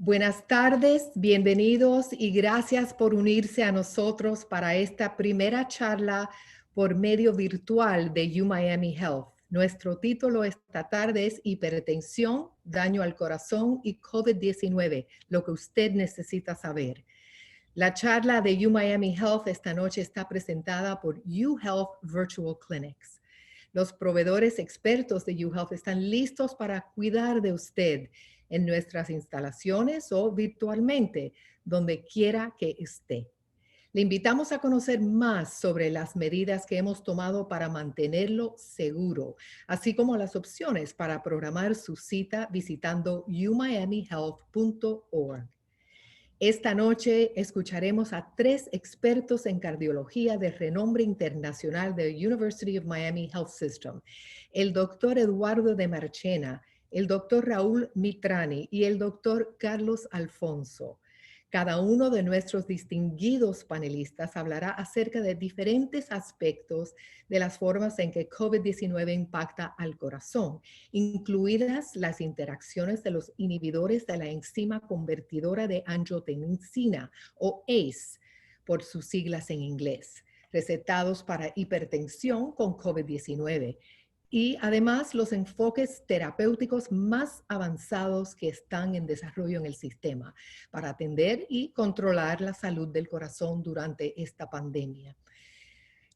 Buenas tardes, bienvenidos y gracias por unirse a nosotros para esta primera charla por medio virtual de UMiami Health. Nuestro título esta tarde es Hipertensión, daño al corazón y COVID-19, lo que usted necesita saber. La charla de UMiami Health esta noche está presentada por UHealth Virtual Clinics. Los proveedores expertos de UHealth están listos para cuidar de usted en nuestras instalaciones o virtualmente, donde quiera que esté. Le invitamos a conocer más sobre las medidas que hemos tomado para mantenerlo seguro, así como las opciones para programar su cita visitando umiamihealth.org. Esta noche escucharemos a 3 expertos en cardiología de renombre internacional de University of Miami Health System, el doctor Eduardo de Marchena, el doctor Raúl Mitrani y el doctor Carlos Alfonso. Cada uno de nuestros distinguidos panelistas hablará acerca de diferentes aspectos de las formas en que COVID-19 impacta al corazón, incluidas las interacciones de los inhibidores de la enzima convertidora de angiotensina, o ACE, por sus siglas en inglés, recetados para hipertensión con COVID-19, y además los enfoques terapéuticos más avanzados que están en desarrollo en el sistema para atender y controlar la salud del corazón durante esta pandemia.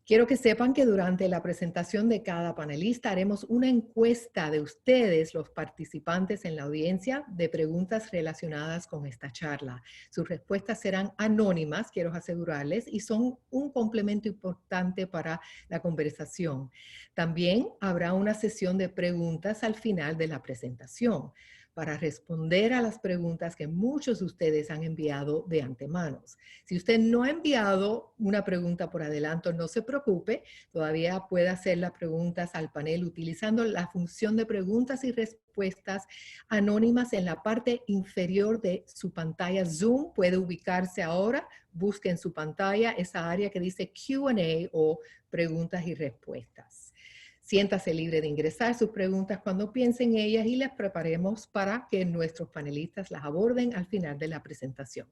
Quiero que sepan que durante la presentación de cada panelista haremos una encuesta de ustedes, los participantes en la audiencia, de preguntas relacionadas con esta charla. Sus respuestas serán anónimas, quiero asegurarles, y son un complemento importante para la conversación. También habrá una sesión de preguntas al final de la presentación para responder a las preguntas que muchos de ustedes han enviado de antemano. Si usted no ha enviado una pregunta por adelanto, no se preocupe, todavía puede hacer las preguntas al panel utilizando la función de preguntas y respuestas anónimas en la parte inferior de su pantalla Zoom. Puede ubicarse ahora, busque en su pantalla esa área que dice Q&A o preguntas y respuestas. Siéntase libre de ingresar sus preguntas cuando piense en ellas y las preparemos para que nuestros panelistas las aborden al final de la presentación.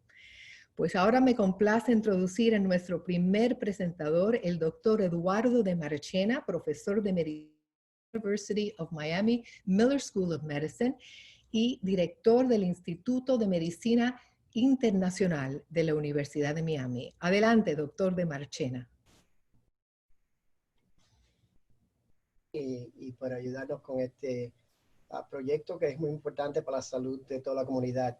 Pues ahora me complace introducir a nuestro primer presentador, el doctor Eduardo de Marchena, profesor de Medicina en la University of Miami Miller School of Medicine y director del Instituto de Medicina Internacional de la Universidad de Miami. Adelante, doctor de Marchena. Y por ayudarnos con este proyecto que es muy importante para la salud de toda la comunidad.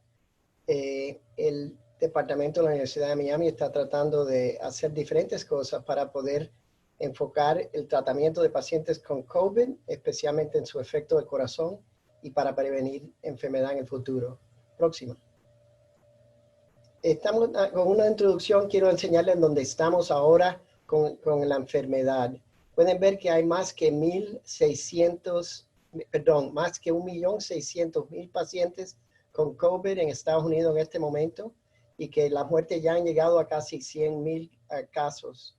El departamento de la Universidad de Miami está tratando de hacer diferentes cosas para poder enfocar el tratamiento de pacientes con COVID, especialmente en su efecto del corazón, y para prevenir enfermedad en el futuro. Próxima. Estamos con una introducción, quiero enseñarles dónde estamos ahora con la enfermedad. Pueden ver que hay más que 1.600.000 pacientes con COVID en Estados Unidos en este momento y que las muertes ya han llegado a casi 100,000 casos.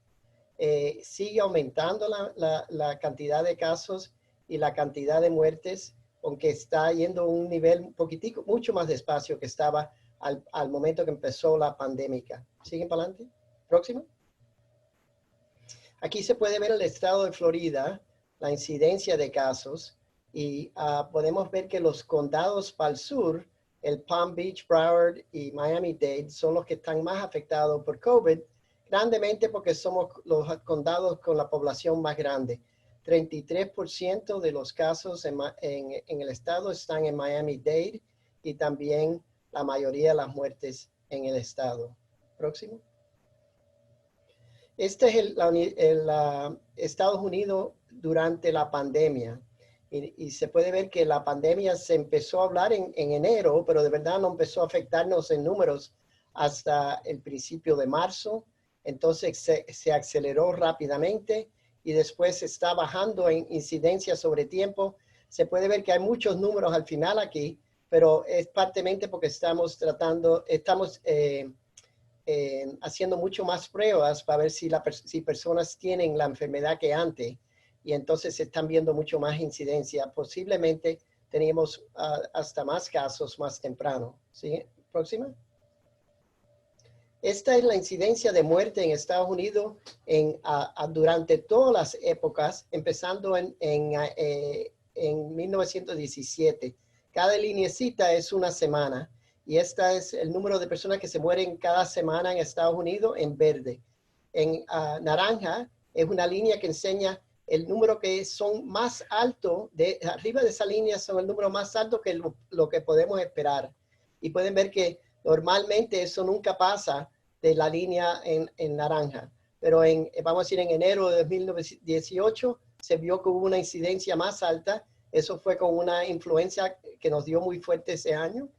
Sigue aumentando la cantidad de casos y la cantidad de muertes, aunque está yendo a un nivel un poquitico, mucho más despacio que estaba al momento que empezó la pandemia. ¿Siguen para adelante? Próximo. Aquí se puede ver el estado de Florida, la incidencia de casos, y podemos ver que los condados para el sur, el Palm Beach, Broward y Miami-Dade, son los que están más afectados por COVID, grandemente porque somos los condados con la población más grande. 33% de los casos en el estado están en Miami-Dade y también la mayoría de las muertes en el estado. Próximo. Este es Estados Unidos durante la pandemia. Y se puede ver que la pandemia se empezó a hablar en enero, pero de verdad no empezó a afectarnos en números hasta el principio de marzo. Entonces se aceleró rápidamente y después está bajando en incidencia sobre tiempo. Se puede ver que hay muchos números al final aquí, pero es partemente porque estamos haciendo mucho más pruebas para ver si personas tienen la enfermedad que antes, y entonces se están viendo mucho más incidencia. Posiblemente teníamos hasta más casos más temprano. ¿Sí? Próxima. Esta es la incidencia de muerte en Estados Unidos durante todas las épocas, empezando en 1917. Cada lineecita es una semana y este es el número de personas que se mueren cada semana en Estados Unidos en verde. En naranja es una línea que enseña el número que son más altos, arriba de esa línea son el número más alto que lo que podemos esperar. Y pueden ver que normalmente eso nunca pasa de la línea en naranja. Pero vamos a decir, en enero de 2018 se vio que hubo una incidencia más alta. Eso fue con una influencia que nos dio muy fuerte ese año.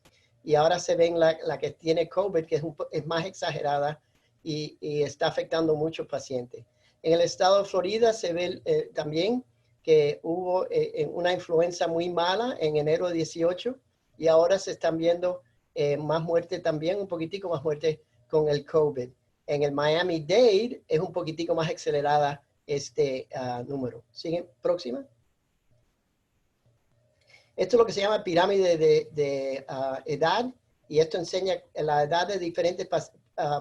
Y ahora se ven la que tiene COVID, que es más exagerada y está afectando a muchos pacientes. En el estado de Florida se ve también que hubo una influenza muy mala en enero de 18 y ahora se están viendo más muerte también, un poquitico más muerte con el COVID. En el Miami-Dade es un poquitico más acelerada este número. ¿Sigue? Próxima. Esto es lo que se llama pirámide de edad y esto enseña la edad de diferentes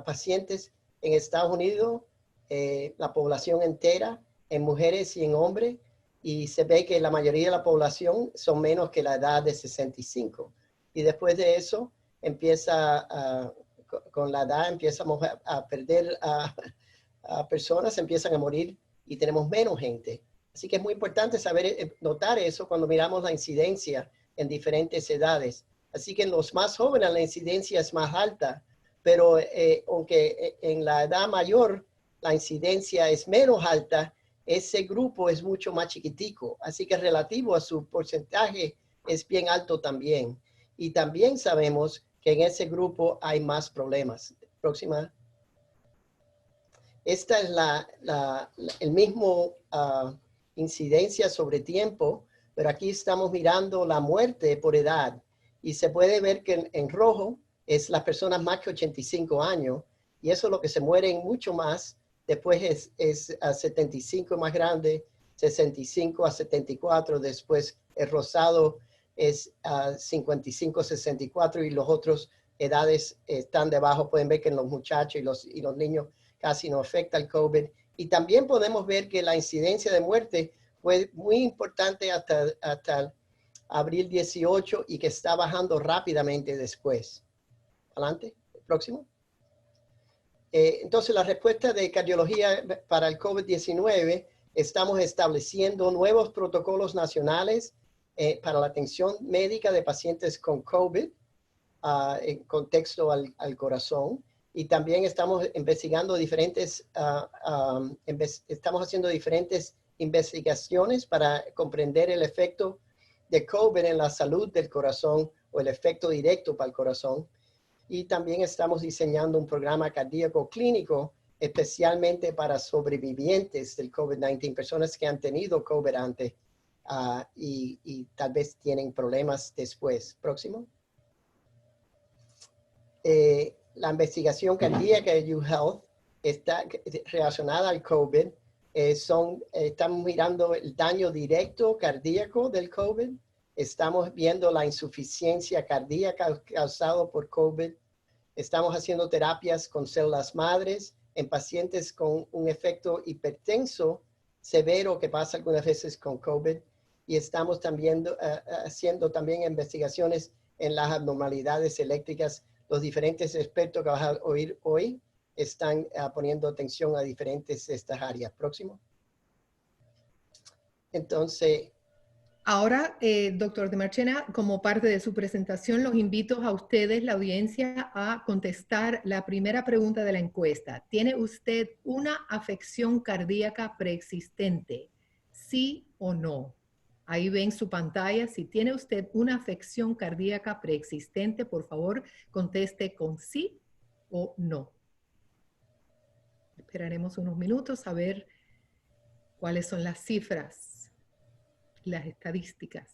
pacientes en Estados Unidos, la población entera, en mujeres y en hombres, y se ve que la mayoría de la población son menos que la edad de 65. Y después de eso empieza con la edad empezamos a perder a personas, empiezan a morir y tenemos menos gente. Así que es muy importante saber notar eso cuando miramos la incidencia en diferentes edades. Así que en los más jóvenes la incidencia es más alta, pero aunque en la edad mayor la incidencia es menos alta, ese grupo es mucho más chiquitico. Así que relativo a su porcentaje es bien alto también. Y también sabemos que en ese grupo hay más problemas. Próxima. Esta es el mismo incidencia sobre tiempo, pero aquí estamos mirando la muerte por edad. Y se puede ver que en rojo es las personas más que 85 años, y eso es lo que se mueren mucho más. Después es a 75 más grande, 65 a 74, después el rosado es a 55, 64 y los otros edades están debajo. Pueden ver que en los muchachos y los niños casi no afecta el COVID. Y también podemos ver que la incidencia de muerte fue muy importante hasta abril 18 y que está bajando rápidamente después. Adelante, próximo. Entonces, la respuesta de cardiología para el COVID-19, estamos estableciendo nuevos protocolos nacionales para la atención médica de pacientes con COVID en contexto al corazón. Y también estamos investigando estamos haciendo diferentes investigaciones para comprender el efecto de COVID en la salud del corazón o el efecto directo para el corazón. Y también estamos diseñando un programa cardíaco clínico especialmente para sobrevivientes del COVID-19, personas que han tenido COVID antes y tal vez tienen problemas después. Próximo. La investigación cardíaca de UHealth está relacionada al COVID. Estamos mirando el daño directo cardíaco del COVID. Estamos viendo la insuficiencia cardíaca causada por COVID. Estamos haciendo terapias con células madres en pacientes con un efecto hipertenso severo que pasa algunas veces con COVID. Y estamos también haciendo también investigaciones en las abnormalidades eléctricas. Los diferentes expertos que vas a oír hoy están poniendo atención a diferentes de estas áreas. Próximo. Entonces. Ahora, doctor de Marchena, como parte de su presentación, los invito a ustedes, la audiencia, a contestar la primera pregunta de la encuesta. ¿Tiene usted una afección cardíaca preexistente? ¿Sí o no? Ahí ven su pantalla. Si tiene usted una afección cardíaca preexistente, por favor, conteste con sí o no. Esperaremos unos minutos a ver cuáles son las cifras, las estadísticas.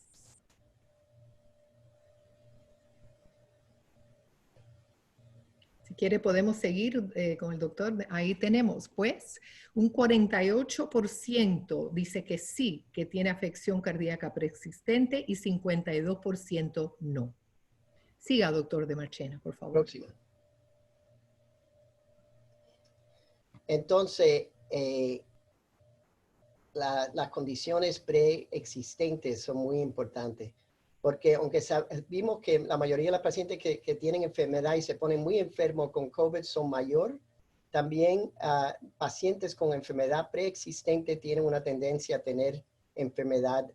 Si quiere podemos seguir con el doctor. Ahí tenemos, pues, un 48% dice que sí, que tiene afección cardíaca preexistente y 52% no. Siga, doctor de Marchena, por favor. Próxima. Entonces, las condiciones preexistentes son muy importantes, porque aunque vimos que la mayoría de los pacientes que tienen enfermedad y se ponen muy enfermos con COVID son mayor, también pacientes con enfermedad preexistente tienen una tendencia a tener enfermedad.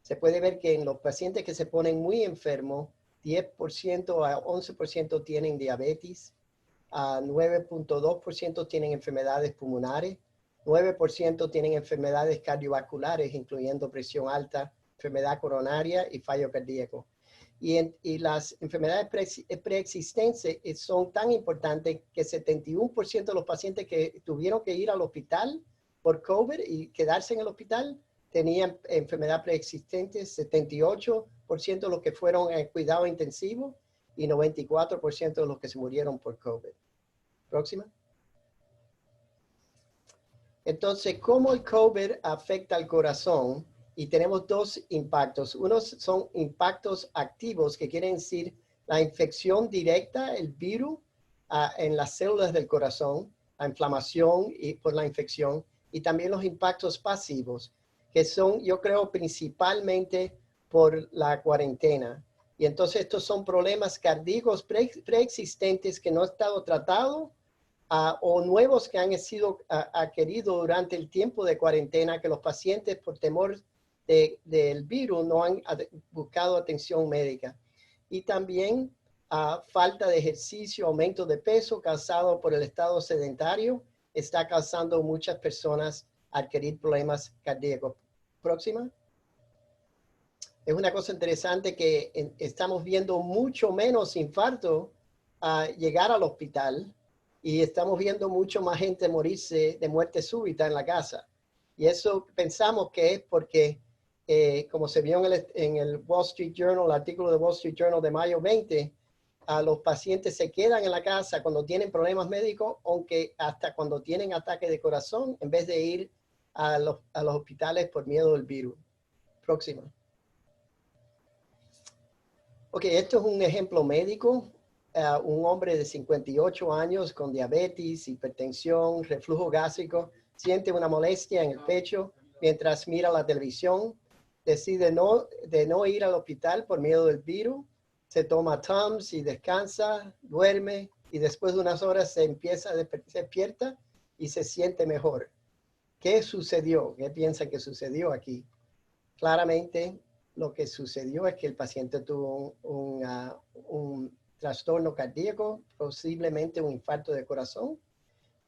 Se puede ver que en los pacientes que se ponen muy enfermos, 10% a 11% tienen diabetes, 9.2% tienen enfermedades pulmonares, 9% tienen enfermedades cardiovasculares, incluyendo presión alta, enfermedad coronaria y fallo cardíaco. Y las enfermedades preexistentes son tan importantes que 71% de los pacientes que tuvieron que ir al hospital por COVID y quedarse en el hospital tenían enfermedad preexistente, 78% de los que fueron en cuidado intensivo y 94% de los que se murieron por COVID. Próxima. Entonces, ¿cómo el COVID afecta al corazón? Y tenemos dos impactos. Unos son impactos activos, que quieren decir la infección directa, el virus, en las células del corazón, la inflamación y por la infección, y también los impactos pasivos, que son, yo creo, principalmente por la cuarentena. Y entonces estos son problemas cardíacos preexistentes que no han estado tratados o nuevos que han sido adquiridos durante el tiempo de cuarentena, que los pacientes por temor del virus no han buscado atención médica. Y también falta de ejercicio, aumento de peso causado por el estado sedentario, está causando muchas personas adquirir problemas cardíacos. Próxima. Es una cosa interesante que estamos viendo mucho menos infarto llegar al hospital y estamos viendo mucho más gente morirse de muerte súbita en la casa. Y eso pensamos que es porque, como se vio en el Wall Street Journal, el artículo de Wall Street Journal de mayo 20, los pacientes se quedan en la casa cuando tienen problemas médicos, aunque hasta cuando tienen ataque de corazón, en vez de ir a los hospitales por miedo del virus. Próxima. Ok, esto es un ejemplo médico. Un hombre de 58 años con diabetes, hipertensión, reflujo gástrico, siente una molestia en el pecho mientras mira la televisión, decide de no ir al hospital por miedo del virus, se toma Tums y descansa, duerme y después de unas horas se despierta y se siente mejor. ¿Qué sucedió? ¿Qué piensa que sucedió aquí? Claramente lo que sucedió es que el paciente tuvo un trastorno cardíaco, posiblemente un infarto de corazón,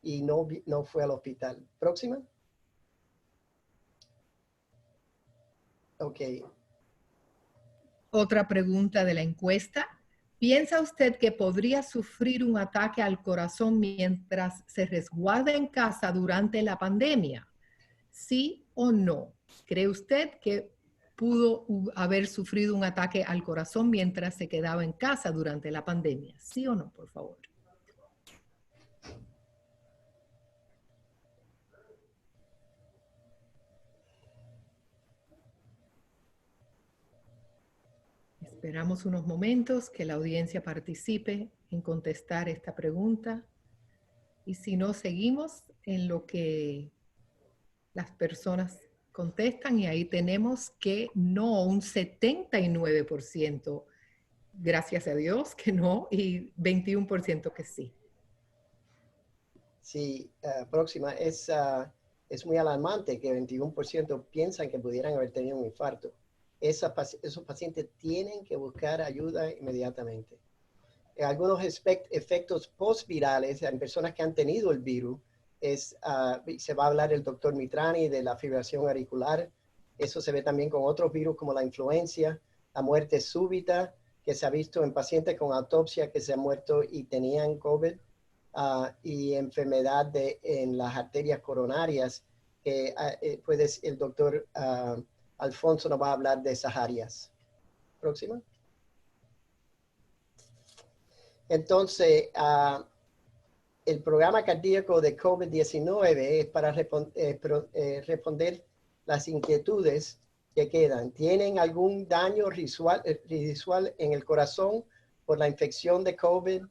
y no fue al hospital. Próxima. Ok. Otra pregunta de la encuesta. ¿Piensa usted que podría sufrir un ataque al corazón mientras se resguarda en casa durante la pandemia? ¿Sí o no? ¿Cree usted que pudo haber sufrido un ataque al corazón mientras se quedaba en casa durante la pandemia? ¿Sí o no, por favor? Esperamos unos momentos que la audiencia participe en contestar esta pregunta. Y si no, seguimos en lo que las personas contestan, y ahí tenemos que no, un 79%, gracias a Dios que no, y 21% que sí. Sí, próxima. Es muy alarmante que 21% piensan que pudieran haber tenido un infarto. Esos pacientes tienen que buscar ayuda inmediatamente. Algunos efectos postvirales en personas que han tenido el virus, se va a hablar el doctor Mitrani de la fibrilación auricular. Eso se ve también con otros virus como la influencia, la muerte súbita, que se ha visto en pacientes con autopsia que se han muerto y tenían COVID, y enfermedad en las arterias coronarias, que el doctor Alfonso nos va a hablar de esas áreas. Próxima. Entonces, el programa cardíaco de COVID-19 es para responder las inquietudes que quedan. ¿Tienen algún daño residual en el corazón por la infección de COVID,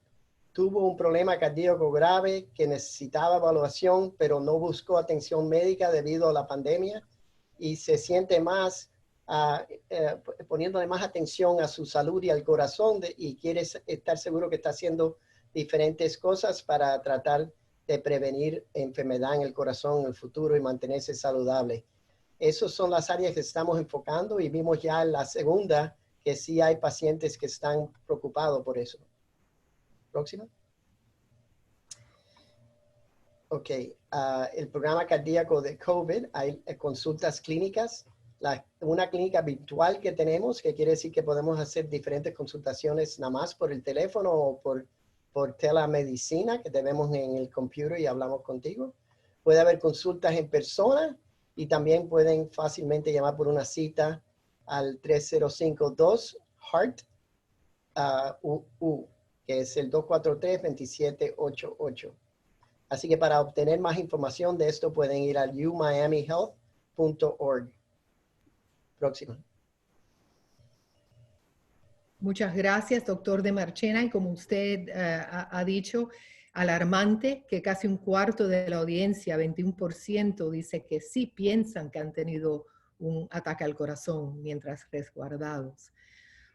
tuvo un problema cardíaco grave que necesitaba evaluación, pero no buscó atención médica debido a la pandemia y se siente más poniéndole más atención a su salud y al corazón y quiere estar seguro que está haciendo diferentes cosas para tratar de prevenir enfermedad en el corazón en el futuro y mantenerse saludable. Esas son las áreas que estamos enfocando y vimos ya en la segunda que sí hay pacientes que están preocupados por eso. Próxima. Ok, el programa cardíaco de COVID, hay consultas clínicas. Una clínica virtual que tenemos, que quiere decir que podemos hacer diferentes consultaciones nada más por el teléfono o por telemedicina, que tenemos en el computer y hablamos contigo. Puede haber consultas en persona y también pueden fácilmente llamar por una cita al 3052-HEART, que es el 243-2788. Así que para obtener más información de esto pueden ir al umiamihealth.org. Próxima. Muchas gracias, doctor de Marchena. Y como usted ha dicho, alarmante que casi un cuarto de la audiencia, 21%, dice que sí piensan que han tenido un ataque al corazón mientras resguardados.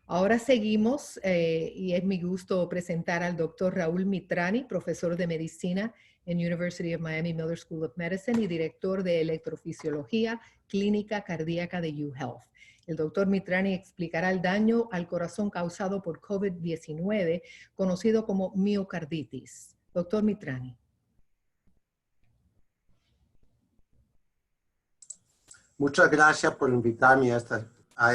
Ahora seguimos y es mi gusto presentar al doctor Raúl Mitrani, profesor de medicina en University of Miami Miller School of Medicine y director de electrofisiología clínica cardíaca de UHealth. El doctor Mitrani explicará el daño al corazón causado por COVID-19, conocido como miocarditis. Doctor Mitrani. Muchas gracias por invitarme a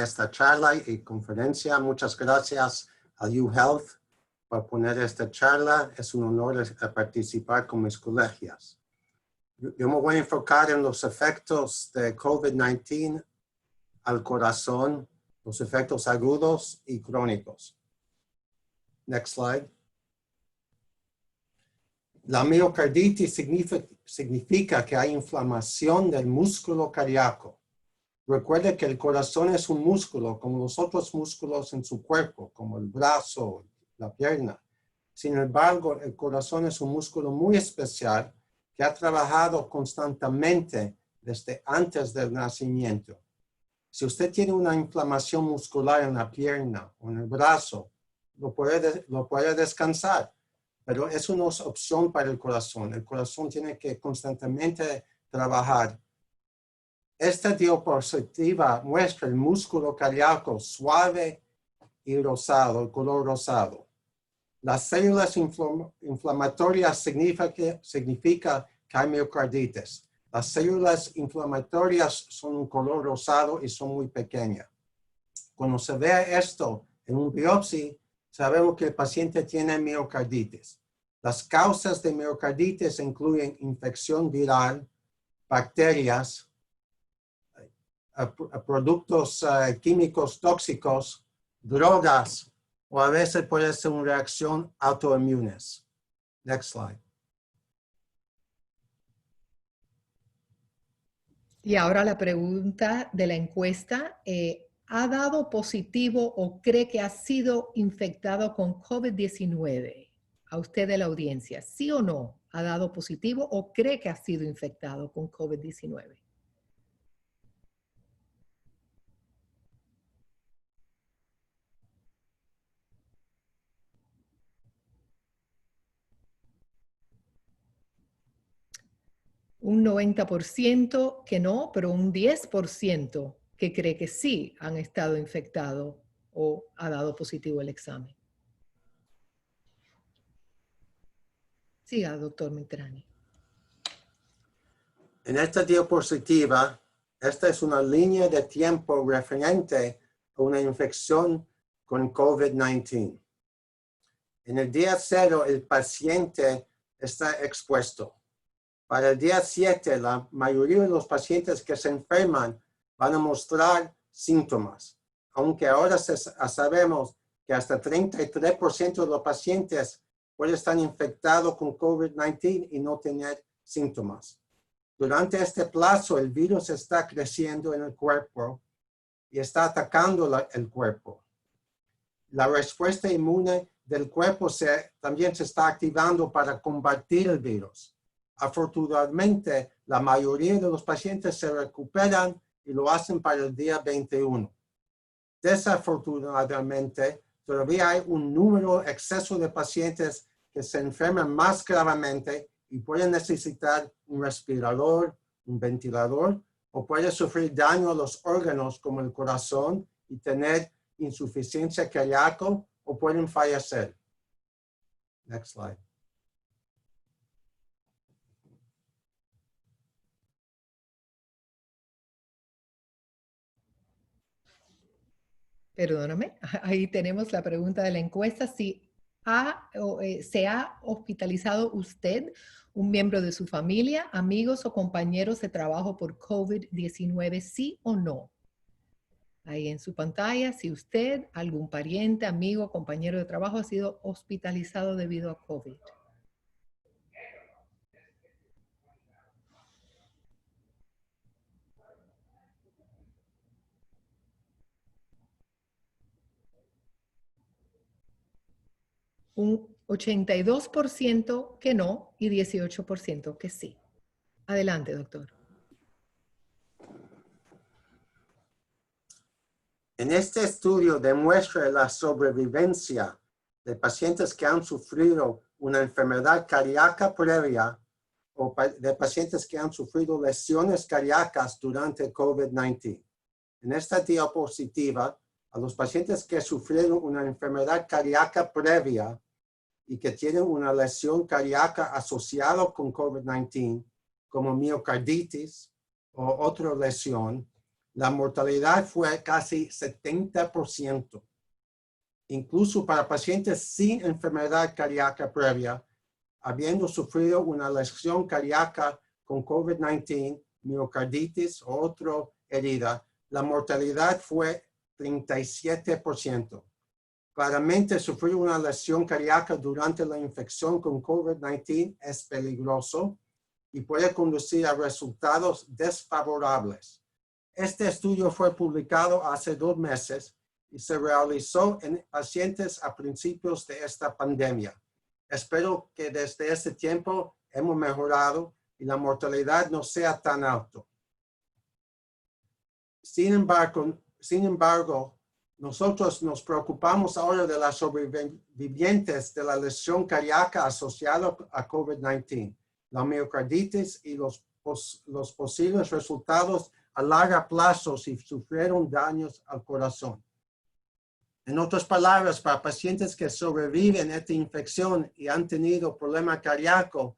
esta charla y conferencia. Muchas gracias a UHealth por poner esta charla. Es un honor participar con mis colegas. Yo me voy a enfocar en los efectos de COVID-19 al corazón, los efectos agudos y crónicos. Next slide. La miocarditis significa que hay inflamación del músculo cardíaco. Recuerde que el corazón es un músculo como los otros músculos en su cuerpo, como el brazo, la pierna. Sin embargo, el corazón es un músculo muy especial que ha trabajado constantemente desde antes del nacimiento. Si usted tiene una inflamación muscular en la pierna o en el brazo, lo puede descansar, pero eso no es opción para el corazón. El corazón tiene que constantemente trabajar. Esta diapositiva muestra el músculo cardíaco suave y rosado, el color rosado. Las células inflamatorias significa que hay miocarditis. Las células inflamatorias son un color rosado y son muy pequeñas. Cuando se ve esto en un biopsia, sabemos que el paciente tiene miocarditis. Las causas de miocarditis incluyen infección viral, bacterias, productos químicos tóxicos, drogas, o a veces puede ser una reacción autoinmunes. Next slide. Y ahora la pregunta de la encuesta, ¿ha dado positivo o cree que ha sido infectado con COVID-19? A usted de la audiencia, ¿sí o no ha dado positivo o cree que ha sido infectado con COVID-19? Un 90% que no, pero un 10% que cree que sí han estado infectados o ha dado positivo el examen. Siga, doctor Mitrani. En esta diapositiva, esta es una línea de tiempo referente a una infección con COVID-19. En el día 0, el paciente está expuesto. Para el día 7, la mayoría de los pacientes que se enferman van a mostrar síntomas, aunque ahora sabemos que hasta 33% de los pacientes pueden estar infectados con COVID-19 y no tener síntomas. Durante este plazo, el virus está creciendo en el cuerpo y está atacando el cuerpo. La respuesta inmune del cuerpo también se está activando para combatir el virus. Afortunadamente, la mayoría de los pacientes se recuperan y lo hacen para el día 21. Desafortunadamente, todavía hay un número exceso de pacientes que se enferman más gravemente y pueden necesitar un respirador, un ventilador, o pueden sufrir daño a los órganos como el corazón y tener insuficiencia cardíaca o pueden fallecer. Next slide. Perdóname, ahí tenemos la pregunta de la encuesta. Si se ha hospitalizado usted, un miembro de su familia, amigos o compañeros de trabajo por COVID-19, sí o no. Ahí en su pantalla, si usted, algún pariente, amigo, compañero de trabajo ha sido hospitalizado debido a COVID. Un 82% que no y 18% que sí. Adelante, doctor. En este estudio demuestra la sobrevivencia de pacientes que han sufrido una enfermedad cardíaca previa o de pacientes que han sufrido lesiones cardíacas durante COVID-19. En esta diapositiva, a los pacientes que sufrieron una enfermedad cardíaca previa y que tienen una lesión cardíaca asociada con COVID-19, como miocarditis o otra lesión, la mortalidad fue casi 70%. Incluso para pacientes sin enfermedad cardíaca previa, habiendo sufrido una lesión cardíaca con COVID-19, miocarditis o otra herida, la mortalidad fue 37%. Claramente, sufrir una lesión cardíaca durante la infección con COVID-19 es peligroso y puede conducir a resultados desfavorables. Este estudio fue publicado hace 2 meses y se realizó en pacientes a principios de esta pandemia. Espero que desde ese tiempo hemos mejorado y la mortalidad no sea tan alta. Sin embargo, nosotros nos preocupamos ahora de las sobrevivientes de la lesión cardíaca asociada a COVID-19, la miocarditis y los posibles resultados a largo plazo si sufrieron daños al corazón. En otras palabras, para pacientes que sobreviven a esta infección y han tenido problema cardíaco,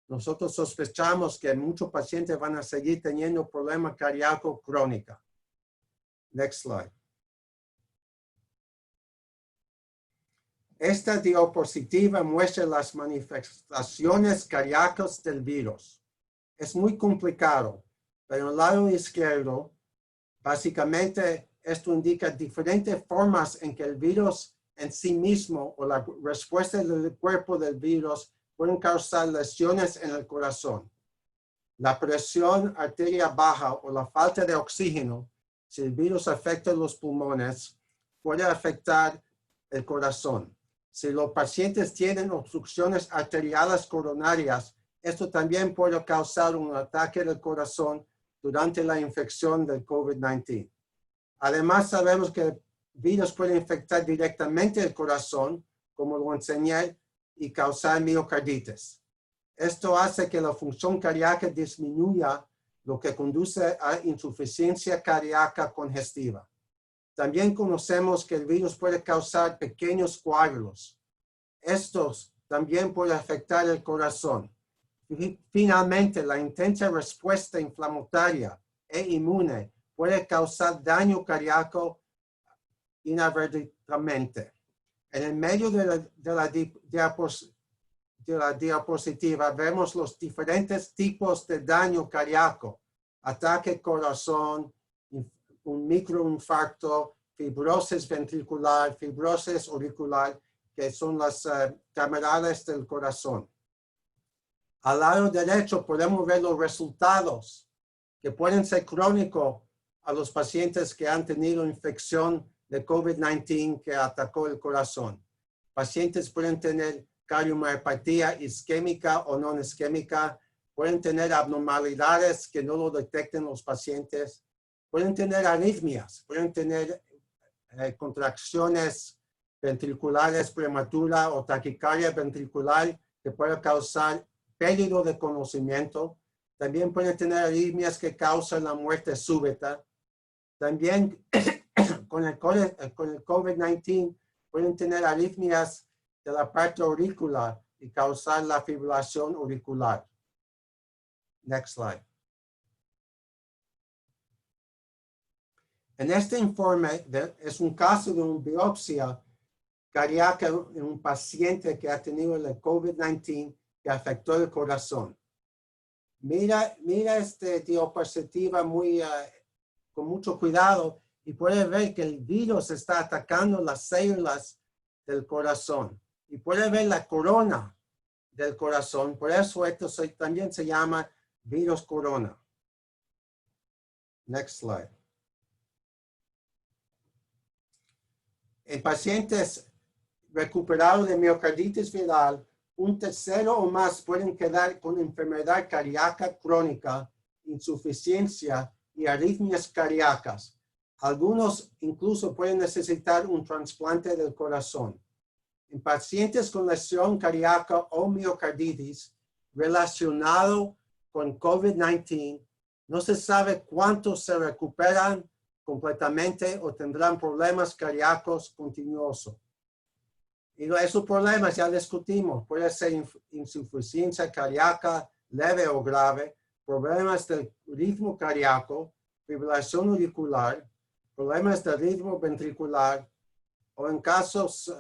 nosotros sospechamos que muchos pacientes van a seguir teniendo problema cardíaco crónico. Next slide. Esta diapositiva muestra las manifestaciones cardíacas del virus. Es muy complicado, pero en el lado izquierdo, básicamente, esto indica diferentes formas en que el virus en sí mismo o la respuesta del cuerpo del virus pueden causar lesiones en el corazón. La presión arterial baja o la falta de oxígeno, si el virus afecta los pulmones, puede afectar el corazón. Si los pacientes tienen obstrucciones arteriales coronarias, esto también puede causar un ataque del corazón durante la infección del COVID-19. Además, sabemos que el virus puede infectar directamente el corazón, como lo enseñé, y causar miocarditis. Esto hace que la función cardíaca disminuya, lo que conduce a insuficiencia cardíaca congestiva. También conocemos que el virus puede causar pequeños coágulos. Estos también pueden afectar el corazón. Finalmente, la intensa respuesta inflamatoria e inmune puede causar daño cardíaco inadvertidamente. En el medio de la diapositiva vemos los diferentes tipos de daño cardíaco: ataque corazón, un microinfarto, fibrosis ventricular, fibrosis auricular, que son las camerales del corazón. Al lado derecho podemos ver los resultados que pueden ser crónicos a los pacientes que han tenido infección de COVID-19 que atacó el corazón. pacientes pueden tener cardiomyopatía isquémica o no isquémica, pueden tener abnormalidades que no lo detecten los pacientes, pueden tener arritmias, pueden tener contracciones ventriculares prematuras o taquicardia ventricular que puede causar pérdida de conocimiento. También pueden tener arritmias que causan la muerte súbita. También con el COVID-19 pueden tener arritmias de la parte auricular y causar la fibrilación auricular. Next slide. En este informe es un caso de una biopsia cardíaca en un paciente que ha tenido el COVID-19 que afectó el corazón. Mira este diapositiva con mucho cuidado y puede ver que el virus está atacando las células del corazón. Y puede ver la corona del corazón. Por eso esto también se llama virus corona. Next slide. En pacientes recuperados de miocarditis viral, un tercero o más pueden quedar con enfermedad cardíaca crónica, insuficiencia y arritmias cardíacas. Algunos incluso pueden necesitar un trasplante del corazón. En pacientes con lesión cardíaca o miocarditis relacionado con COVID-19, no se sabe cuántos se recuperan completamente o tendrán problemas cardíacos continuosos. Y esos problemas ya discutimos. Puede ser insuficiencia cardíaca leve o grave, problemas del ritmo cardíaco, fibrilación auricular, problemas del ritmo ventricular, o en casos,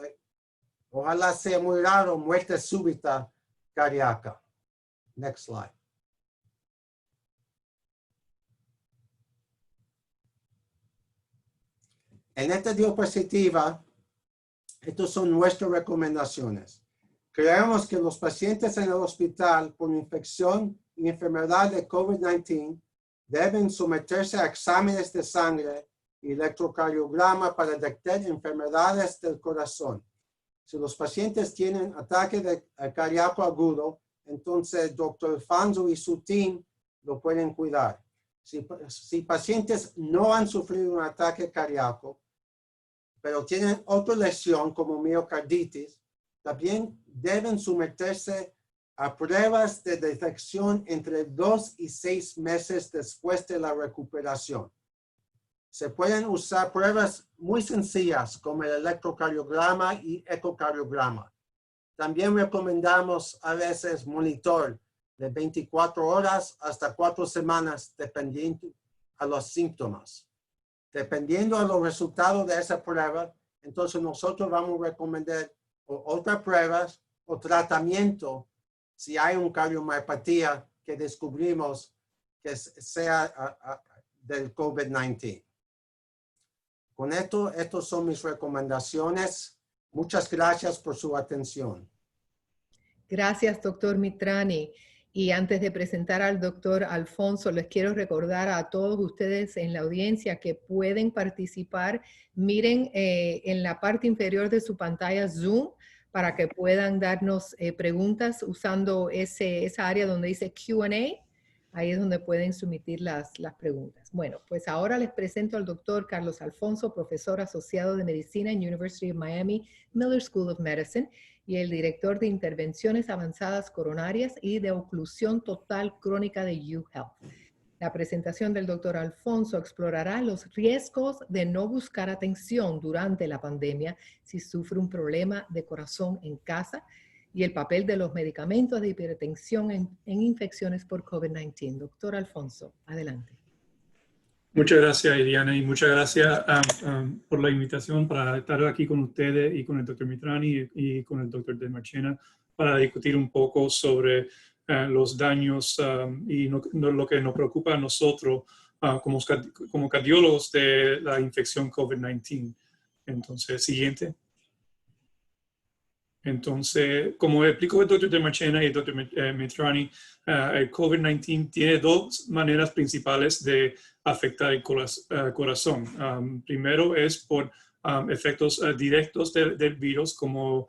ojalá sea muy raro, muerte súbita cardíaca. Next slide. En esta diapositiva, estas son nuestras recomendaciones. Creemos que los pacientes en el hospital por infección y enfermedad de COVID-19 deben someterse a exámenes de sangre y electrocardiograma para detectar enfermedades del corazón. Si los pacientes tienen ataque de cardíaco agudo, entonces el doctor Alfonso y su team lo pueden cuidar. Si pacientes no han sufrido un ataque cardíaco, pero tienen otra lesión como miocarditis, también deben someterse a pruebas de detección entre 2 y 6 meses después de la recuperación. Se pueden usar pruebas muy sencillas como el electrocardiograma y ecocardiograma. También recomendamos a veces monitor de 24 horas hasta 4 semanas dependiendo a los síntomas. Dependiendo de los resultados de esa prueba, entonces nosotros vamos a recomendar otras pruebas o tratamiento si hay una cardiomyopatía que descubrimos que sea del COVID-19. Con esto, estas son mis recomendaciones. Muchas gracias por su atención. Gracias, doctor Mitrani. Y antes de presentar al doctor Alfonso, les quiero recordar a todos ustedes en la audiencia que pueden participar. Miren en la parte inferior de su pantalla Zoom para que puedan darnos preguntas usando esa área donde dice Q&A. Ahí es donde pueden someter las preguntas. Bueno, pues ahora les presento al doctor Carlos Alfonso, profesor asociado de medicina en University of Miami Miller School of Medicine y el director de intervenciones avanzadas coronarias y de oclusión total crónica de UHealth. La presentación del doctor Alfonso explorará los riesgos de no buscar atención durante la pandemia si sufre un problema de corazón en casa y el papel de los medicamentos de hipertensión en infecciones por COVID-19. Doctor Alfonso, adelante. Muchas gracias, Iriana, y muchas gracias por la invitación para estar aquí con ustedes y con el doctor Mitrani y con el doctor De Marchena para discutir un poco sobre los daños y lo que nos preocupa a nosotros como cardiólogos de la infección COVID-19. Entonces, siguiente. Entonces, como explicó el doctor De Marchena y el doctor Mitrani, el COVID-19 tiene 2 maneras principales de afectar el corazón. Primero es por efectos directos del virus, como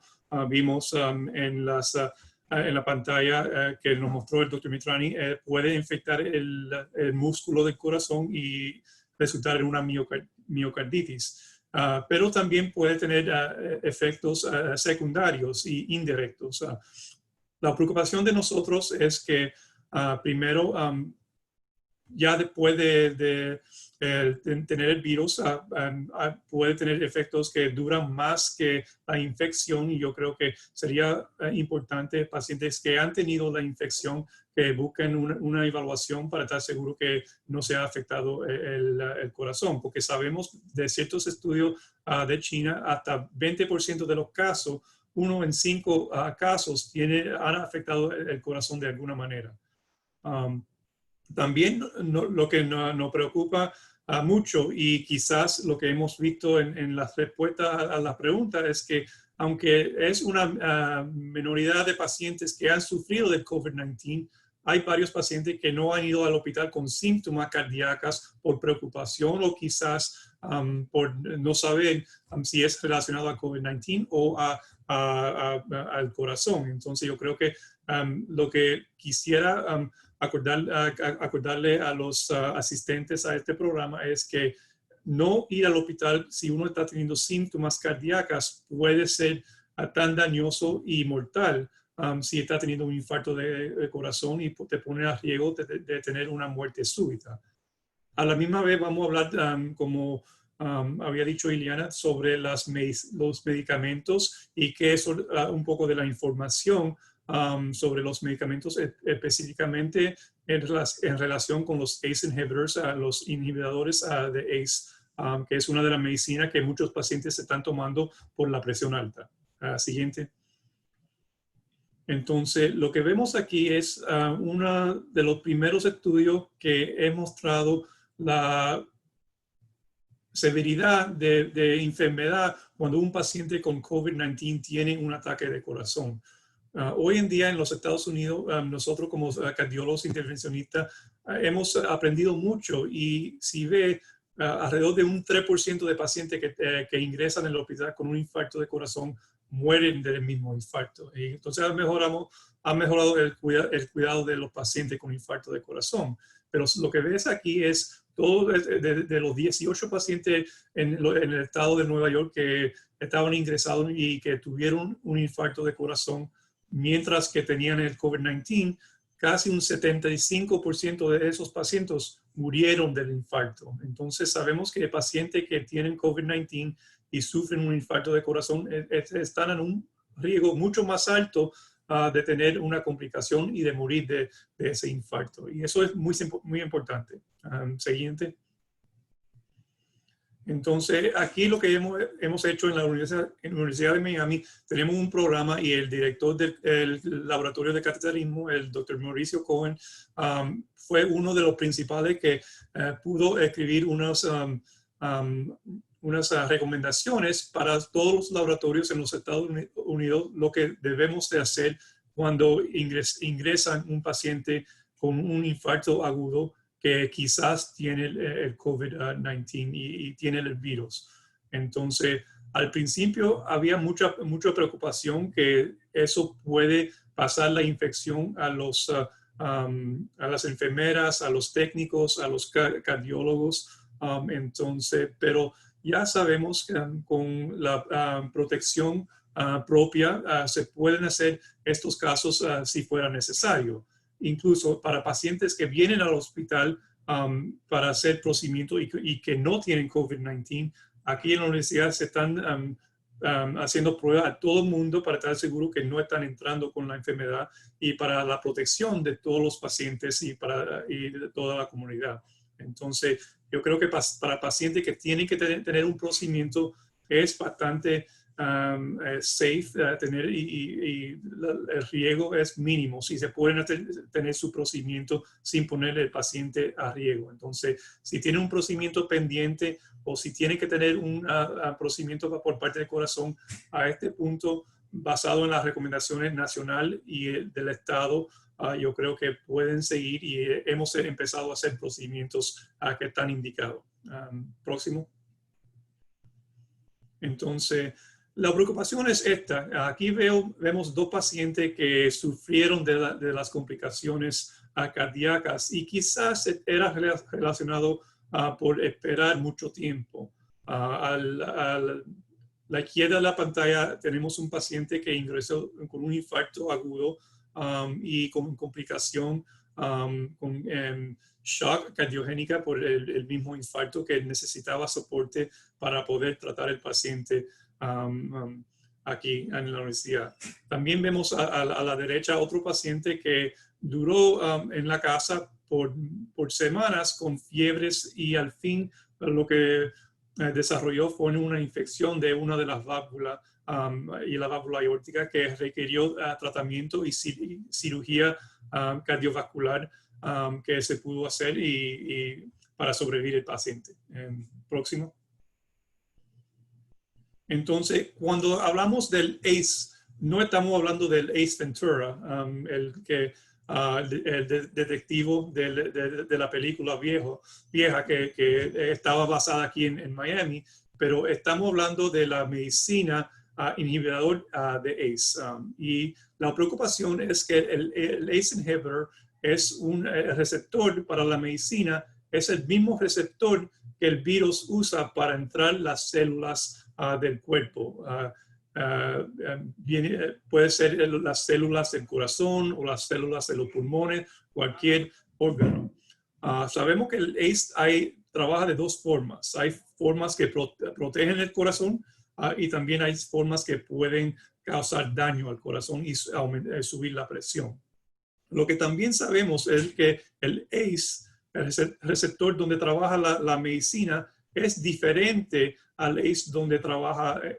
vimos en la pantalla que nos mostró el Dr. Mitrani, puede infectar el músculo del corazón y resultar en una miocarditis. Pero también puede tener efectos secundarios e indirectos. La preocupación de nosotros es que primero, ya después de tener el virus, puede tener efectos que duran más que la infección, y yo creo que sería importante pacientes que han tenido la infección que busquen una evaluación para estar seguro que no se ha afectado el corazón, porque sabemos de ciertos estudios de China, hasta 20% de los casos, 1 en 5 casos han afectado el corazón de alguna manera. También lo que nos preocupa mucho, y quizás lo que hemos visto en las respuestas a las preguntas, es que aunque es una minoría de pacientes que han sufrido de COVID-19, hay varios pacientes que no han ido al hospital con síntomas cardíacos por preocupación o quizás por no saber si es relacionado a COVID-19 o al corazón. Entonces yo creo que lo que quisiera acordarle a los asistentes a este programa es que no ir al hospital si uno está teniendo síntomas cardíacos puede ser tan dañoso y mortal si está teniendo un infarto de corazón y te pone a riesgo de tener una muerte súbita. A la misma vez vamos a hablar, como había dicho Iliana, sobre los medicamentos y que es un poco de la información sobre los medicamentos, específicamente en relación con los ACE inhibitors, los inhibidores de ACE, que es una de las medicinas que muchos pacientes se están tomando por la presión alta. Siguiente. Entonces, lo que vemos aquí es uno de los primeros estudios que he mostrado la severidad de enfermedad cuando un paciente con COVID-19 tiene un ataque de corazón. Hoy en día en los Estados Unidos, nosotros como cardiólogos intervencionistas hemos aprendido mucho, y si ve alrededor de un 3% de pacientes que ingresan en el hospital con un infarto de corazón mueren del mismo infarto. Y entonces ha mejorado el cuidado de los pacientes con infarto de corazón. Pero lo que ves aquí es todo de los 18 pacientes en el estado de Nueva York que estaban ingresados y que tuvieron un infarto de corazón mientras que tenían el COVID-19, casi un 75% de esos pacientes murieron del infarto. Entonces sabemos que pacientes que tienen COVID-19 y sufren un infarto de corazón están en un riesgo mucho más alto de tener una complicación y de morir de ese infarto. Y eso es muy importante. Siguiente. Entonces, aquí lo que hemos hecho en la Universidad de Miami, tenemos un programa, y el director del laboratorio de cateterismo, el Dr. Mauricio Cohen, fue uno de los principales que pudo escribir unas recomendaciones para todos los laboratorios en los Estados Unidos, lo que debemos de hacer cuando ingresan un paciente con un infarto agudo que quizás tiene el COVID-19 y tiene el virus. Entonces, al principio había mucha preocupación que eso puede pasar la infección a las enfermeras, a los técnicos, a los cardiólogos. Entonces, pero ya sabemos que con la protección propia se pueden hacer estos casos si fuera necesario. Incluso para pacientes que vienen al hospital para hacer procedimiento y que no tienen COVID-19, aquí en la universidad se están haciendo pruebas a todo el mundo para estar seguro que no están entrando con la enfermedad, y para la protección de todos los pacientes y de toda la comunidad. Entonces, yo creo que para pacientes que tienen que tener un procedimiento es bastante safe tener, y el riesgo es mínimo si se pueden tener su procedimiento sin poner el paciente a riesgo. Entonces, si tiene un procedimiento pendiente o si tiene que tener un procedimiento por parte del corazón, a este punto, basado en las recomendaciones nacionales y del Estado, yo creo que pueden seguir, y hemos empezado a hacer procedimientos que están indicados. Próximo. Entonces, La preocupación es esta. Aquí vemos dos pacientes que sufrieron de las complicaciones cardíacas y quizás era relacionado por esperar mucho tiempo. A la izquierda de la pantalla tenemos un paciente que ingresó con un infarto agudo y con complicación, con shock cardiogénica por el mismo infarto, que necesitaba soporte para poder tratar el paciente aquí en la universidad. También vemos a la derecha otro paciente que duró en la casa por semanas con fiebres y al fin lo que desarrolló fue una infección de una de las válvulas y la válvula aórtica que requirió tratamiento y cirugía cardiovascular que se pudo hacer y para sobrevivir el paciente. Próximo. Entonces, cuando hablamos del ACE, no estamos hablando del Ace Ventura, el detectivo de la película vieja que estaba basada aquí en Miami, pero estamos hablando de la medicina inhibidor de ACE. Y la preocupación es que el ACE inhibitor es un receptor para la medicina, es el mismo receptor que el virus usa para entrar las células del cuerpo. Puede ser las células del corazón o las células de los pulmones, cualquier órgano. Sabemos que el ACE trabaja de dos formas. Hay formas que protegen el corazón y también hay formas que pueden causar daño al corazón y subir la presión. Lo que también sabemos es que el ACE, el receptor donde trabaja la medicina, es diferente al ACE donde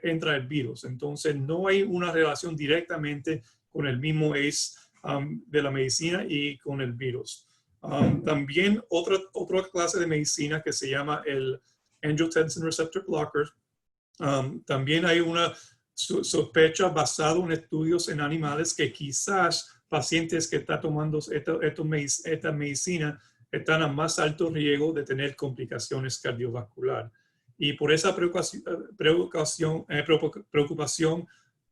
entra el virus. Entonces, no hay una relación directamente con el mismo ACE de la medicina y con el virus. También otra clase de medicina que se llama el angiotensin receptor blocker. También hay una sospecha basada en estudios en animales que quizás pacientes que están tomando esta medicina están a más alto riesgo de tener complicaciones cardiovasculares. Y por esa preocupación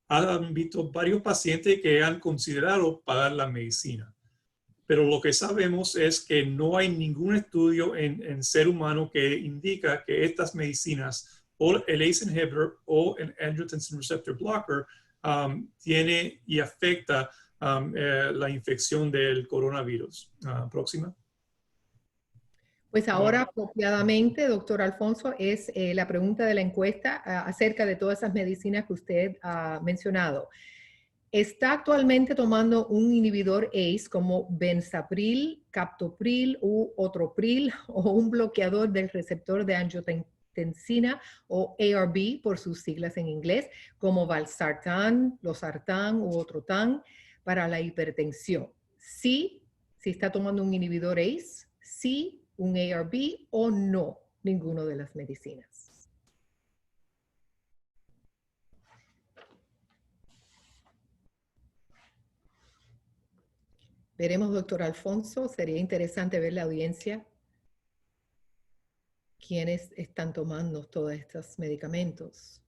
han visto varios pacientes que han considerado pagar la medicina. Pero lo que sabemos es que no hay ningún estudio en ser humano que indica que estas medicinas, o el ACE inhibitor o el angiotensin receptor blocker, tiene y afecta la infección del coronavirus. Próxima. Pues ahora, apropiadamente, doctor Alfonso, es la pregunta de la encuesta acerca de todas esas medicinas que usted ha mencionado. ¿Está actualmente tomando un inhibidor ACE como benzapril, captopril u otropril o un bloqueador del receptor de angiotensina o ARB por sus siglas en inglés, como valsartán, losartán u otrotan para la hipertensión? Sí, si está tomando un inhibidor ACE, sí, un ARB o no, ninguno de las medicinas. Veremos, doctor Alfonso, sería interesante ver la audiencia, quiénes están tomando todos estos medicamentos.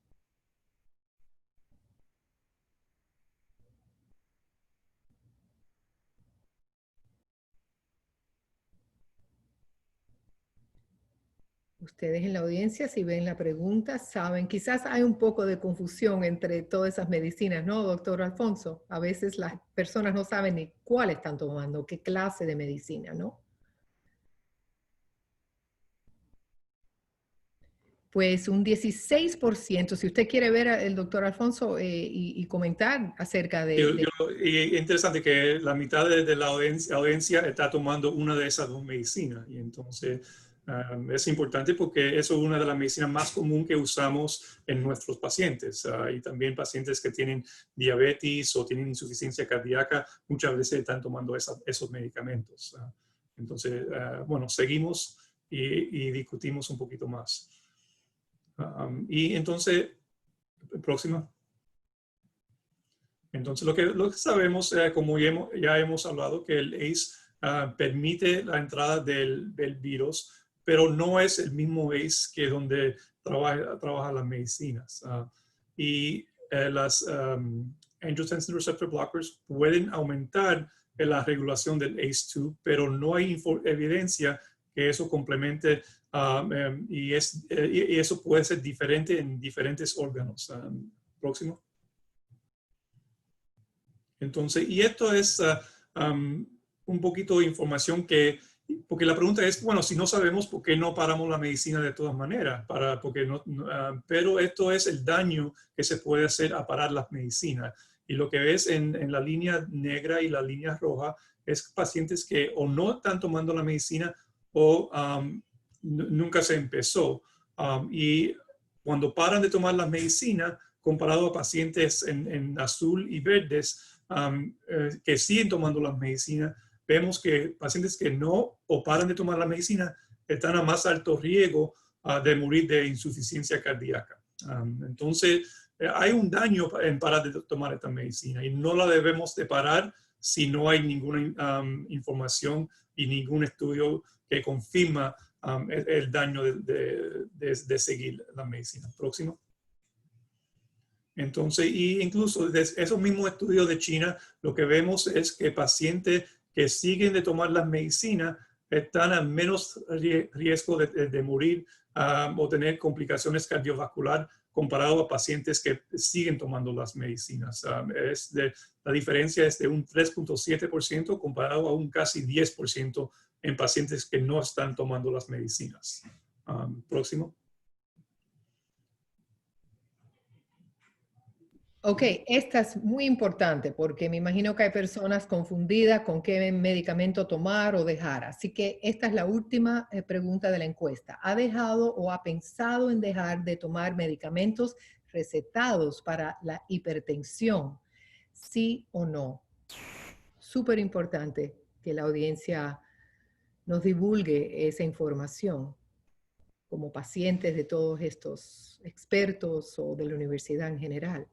Ustedes en la audiencia, si ven la pregunta, saben, quizás hay un poco de confusión entre todas esas medicinas, ¿no, doctor Alfonso? A veces las personas no saben ni cuál están tomando, qué clase de medicina, ¿no? Pues un 16%, si usted quiere ver al doctor Alfonso y comentar acerca de... Y interesante que la mitad de la audiencia está tomando una de esas dos medicinas. Y entonces es importante porque eso es una de las medicinas más comunes que usamos en nuestros pacientes. Y también pacientes que tienen diabetes o tienen insuficiencia cardíaca, muchas veces están tomando esos medicamentos. Entonces, bueno, seguimos y discutimos un poquito más. Y entonces, próxima. Entonces, lo que sabemos, como ya hemos hablado, que el ACE permite la entrada del virus, pero no es el mismo ACE que donde trabaja las medicinas. y las angiotensin receptor blockers pueden aumentar la regulación del ACE2, pero no hay evidencia que eso complemente y eso puede ser diferente en diferentes órganos. Próximo. Entonces, y esto es un poquito de información porque la pregunta es, bueno, si no sabemos, ¿por qué no paramos la medicina de todas maneras? Pero esto es el daño que se puede hacer a parar las medicinas. Y lo que ves en la línea negra y la línea roja es pacientes que o no están tomando la medicina o nunca se empezó. Y cuando paran de tomar la medicina, comparado a pacientes en azul y verdes que siguen tomando la medicina, vemos que pacientes que no o paran de tomar la medicina están a más alto riesgo de morir de insuficiencia cardíaca. Entonces, hay un daño en parar de tomar esta medicina y no la debemos de parar si no hay ninguna información y ningún estudio que confirma el daño de seguir la medicina. Próximo. Entonces, y incluso de esos mismos estudios de China, lo que vemos es que pacientes que siguen de tomar las medicinas están a menos riesgo de morir o tener complicaciones cardiovasculares comparado a pacientes que siguen tomando las medicinas. La diferencia es de un 3.7% comparado a un casi 10% en pacientes que no están tomando las medicinas. Próximo. Ok, esta es muy importante porque me imagino que hay personas confundidas con qué medicamento tomar o dejar. Así que esta es la última pregunta de la encuesta. ¿Ha dejado o ha pensado en dejar de tomar medicamentos recetados para la hipertensión? ¿Sí o no? Súper importante que la audiencia nos divulgue esa información como pacientes de todos estos expertos o de la universidad en general.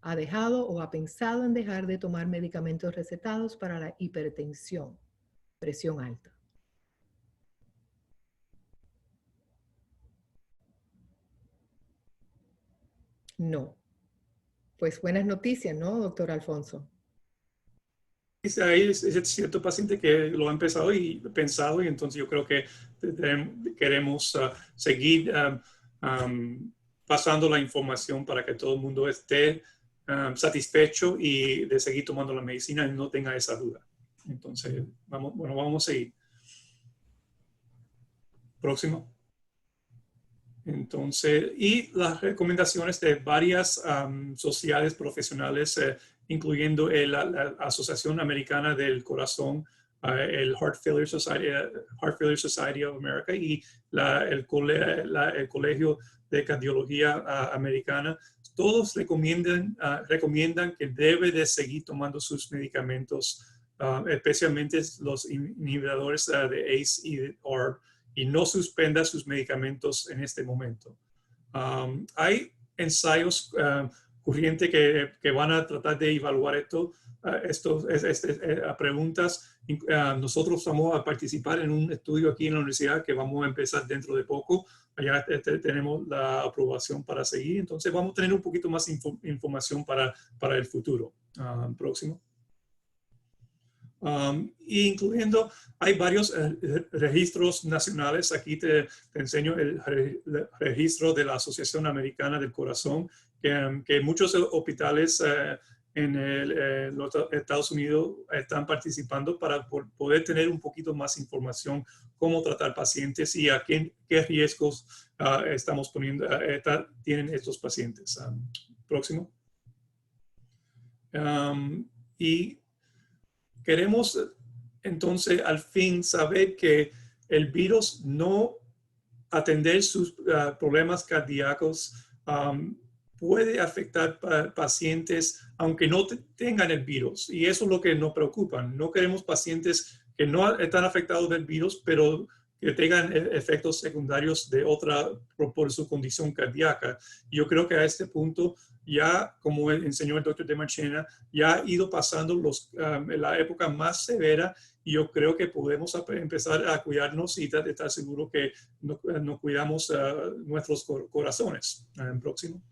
¿Ha dejado o ha pensado en dejar de tomar medicamentos recetados para la hipertensión, presión alta? No. Pues buenas noticias, ¿no, doctor Alfonso? Hay cierto paciente que lo ha empezado y pensado y entonces yo creo que queremos seguir pasando la información para que todo el mundo esté satisfecho y de seguir tomando la medicina y no tenga esa duda. Entonces, vamos a seguir. Próximo. Entonces, y las recomendaciones de varias sociedades profesionales, incluyendo la Asociación Americana del Corazón, el Heart Failure Society of America y el Colegio de Cardiología Americana, todos recomiendan que debe de seguir tomando sus medicamentos, especialmente los inhibidores de ACE y de ARB, y no suspenda sus medicamentos en este momento. Hay ensayos corrientes que van a tratar de evaluar preguntas. Nosotros vamos a participar en un estudio aquí en la universidad que vamos a empezar dentro de poco. Allá tenemos la aprobación para seguir. Entonces vamos a tener un poquito más información para el futuro. Próximo. Incluyendo, hay varios registros nacionales. Aquí te enseño el registro de la Asociación Americana del Corazón, que muchos hospitales en los Estados Unidos están participando para poder tener un poquito más información cómo tratar pacientes y a qué riesgos estamos poniendo, tienen estos pacientes. Próximo. Y queremos entonces al fin saber que el virus no atender sus problemas cardíacos puede afectar pacientes aunque no tengan el virus. Y eso es lo que nos preocupa. No queremos pacientes que no están afectados del virus, pero que tengan efectos secundarios por su condición cardíaca. Yo creo que a este punto ya, como enseñó el doctor de Marchena, ya ha ido pasando la época más severa y yo creo que podemos empezar a cuidarnos y estar seguros que nos cuidamos nuestros corazones. Próximo.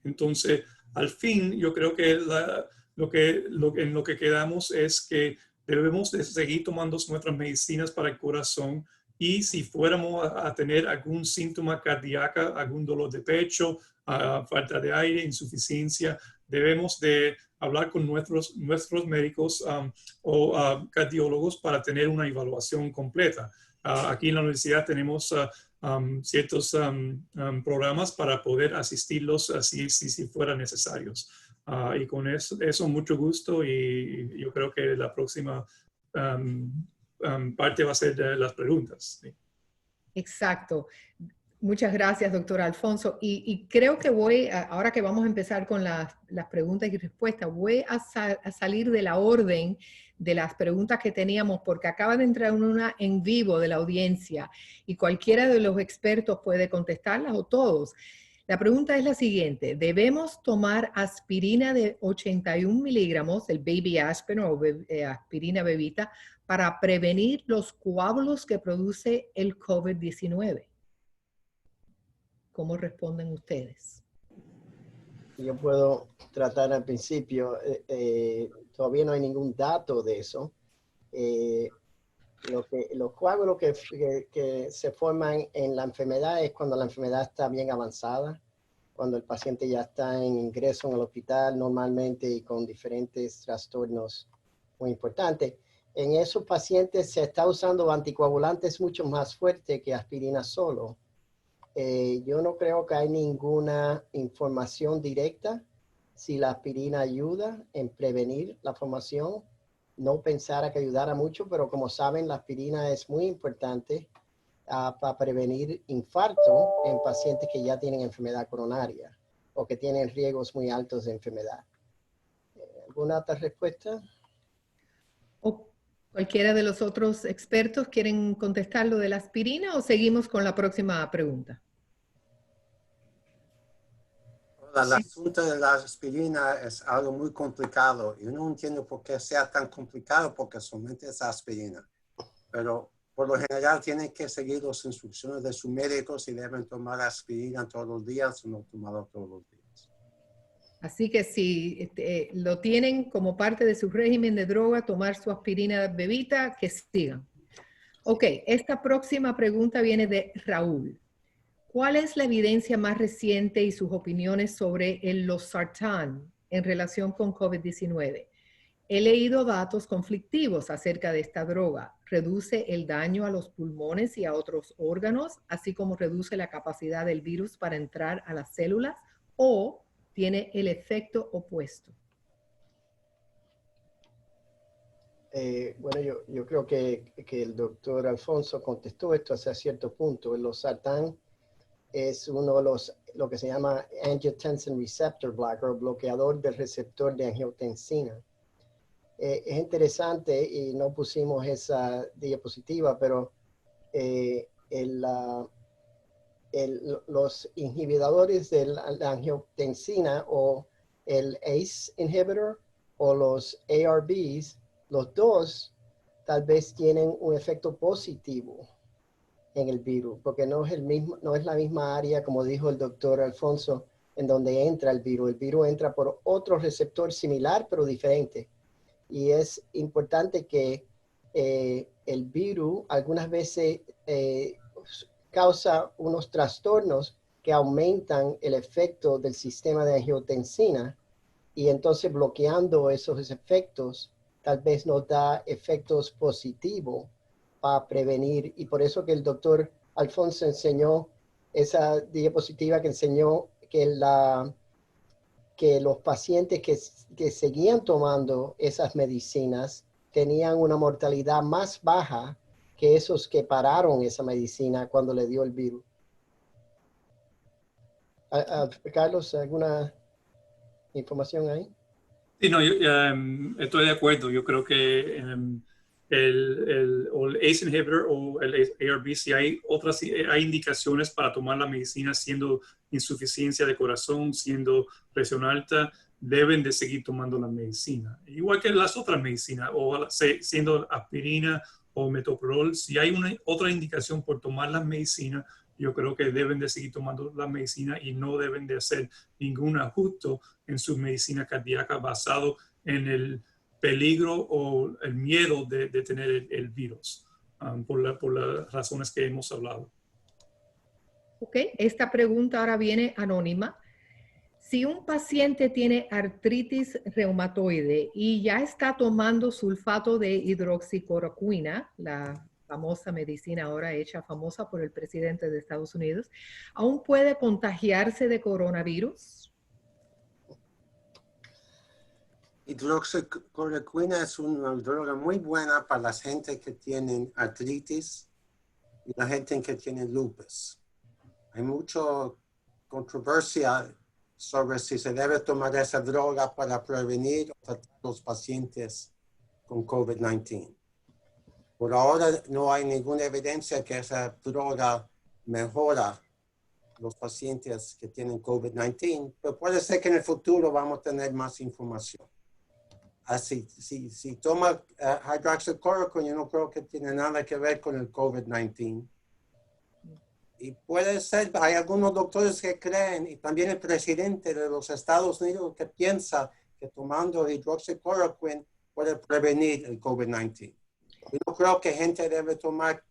Entonces, al fin, yo creo que en lo que quedamos es que debemos de seguir tomando nuestras medicinas para el corazón, y si fuéramos a tener algún síntoma cardíaco, algún dolor de pecho, falta de aire, insuficiencia, debemos de hablar con nuestros médicos o cardiólogos para tener una evaluación completa. Aquí en la universidad tenemos ciertos programas para poder asistirlos si fueran necesarios. Y con eso mucho gusto, y yo creo que la próxima parte va a ser de las preguntas. ¿Sí? Exacto. Muchas gracias, doctor Alfonso. Y creo que ahora que vamos a empezar con las preguntas y respuestas, voy a salir de la orden de las preguntas que teníamos, porque acaba de entrar una en vivo de la audiencia y cualquiera de los expertos puede contestarlas o todos. La pregunta es la siguiente: ¿debemos tomar aspirina de 81 miligramos, el baby aspirin o aspirina bebita, para prevenir los coágulos que produce el COVID-19? ¿Cómo responden ustedes? Yo puedo tratar al principio, todavía no hay ningún dato de eso. Los coágulos que se forman en la enfermedad es cuando la enfermedad está bien avanzada, cuando el paciente ya está en ingreso en el hospital normalmente y con diferentes trastornos muy importantes. En esos pacientes se está usando anticoagulantes mucho más fuertes que aspirina solo. Yo no creo que hay ninguna información directa si la aspirina ayuda en prevenir la formación. No pensara que ayudara mucho, pero como saben, la aspirina es muy importante para prevenir infarto en pacientes que ya tienen enfermedad coronaria o que tienen riesgos muy altos de enfermedad. ¿Alguna otra respuesta? ¿O cualquiera de los otros expertos quieren contestar lo de la aspirina o seguimos con la próxima pregunta? El asunto de la aspirina es algo muy complicado y no entiendo por qué sea tan complicado, porque solamente es aspirina. Pero por lo general tienen que seguir las instrucciones de sus médicos y deben tomar aspirina todos los días o no tomarlo todos los días. Así que si lo tienen como parte de su régimen de droga, tomar su aspirina bebita, que sigan. Ok, esta próxima pregunta viene de Raúl. ¿Cuál es la evidencia más reciente y sus opiniones sobre el losartán en relación con COVID-19? He leído datos conflictivos acerca de esta droga. Reduce el daño a los pulmones y a otros órganos, así como reduce la capacidad del virus para entrar a las células, o tiene el efecto opuesto. Bueno, yo creo que el doctor Alfonso contestó esto hasta cierto punto. El losartán es uno de lo que se llama angiotensin receptor blocker, bloqueador del receptor de angiotensina. Es interesante, y no pusimos esa diapositiva, pero los inhibidores de la angiotensina o el ACE inhibitor o los ARBs, los dos tal vez tienen un efecto positivo en el virus, porque no es la misma área, como dijo el doctor Alfonso, en donde entra el virus. El virus entra por otro receptor similar, pero diferente. Y es importante que el virus algunas veces causa unos trastornos que aumentan el efecto del sistema de angiotensina, y entonces bloqueando esos efectos tal vez nos da efectos positivos para prevenir. Y por eso que el doctor Alfonso enseñó esa diapositiva que enseñó que los pacientes que seguían tomando esas medicinas tenían una mortalidad más baja que esos que pararon esa medicina cuando le dio el virus. Carlos, ¿alguna información ahí? Sí, no, yo estoy de acuerdo. Yo creo que el ACE inhibitor o el ARB, si hay indicaciones para tomar la medicina siendo insuficiencia de corazón, siendo presión alta, deben de seguir tomando la medicina. Igual que las otras medicinas, o siendo aspirina o metoprolol, si hay otra indicación por tomar la medicina, yo creo que deben de seguir tomando la medicina y no deben de hacer ningún ajuste en su medicina cardíaca basado en el peligro o el miedo de tener el virus, por las razones que hemos hablado. Ok, esta pregunta ahora viene anónima. Si un paciente tiene artritis reumatoide y ya está tomando sulfato de hidroxicloroquina, la famosa medicina ahora hecha famosa por el presidente de Estados Unidos, ¿aún puede contagiarse de coronavirus? Hidroxicloroquina es una droga muy buena para la gente que tienen artritis y la gente que tiene lupus. Hay mucha controversia sobre si se debe tomar esa droga para prevenir o tratar a los pacientes con COVID-19. Por ahora no hay ninguna evidencia que esa droga mejora los pacientes que tienen COVID-19, pero puede ser que en el futuro vamos a tener más información. Así, si toma hidroxicloroquina, yo no creo que tiene nada que ver con el COVID-19. Y puede ser, hay algunos doctores que creen, y también el presidente de los Estados Unidos que piensa que tomando hidroxicloroquina puede prevenir el COVID-19. Yo no creo que gente debe tomar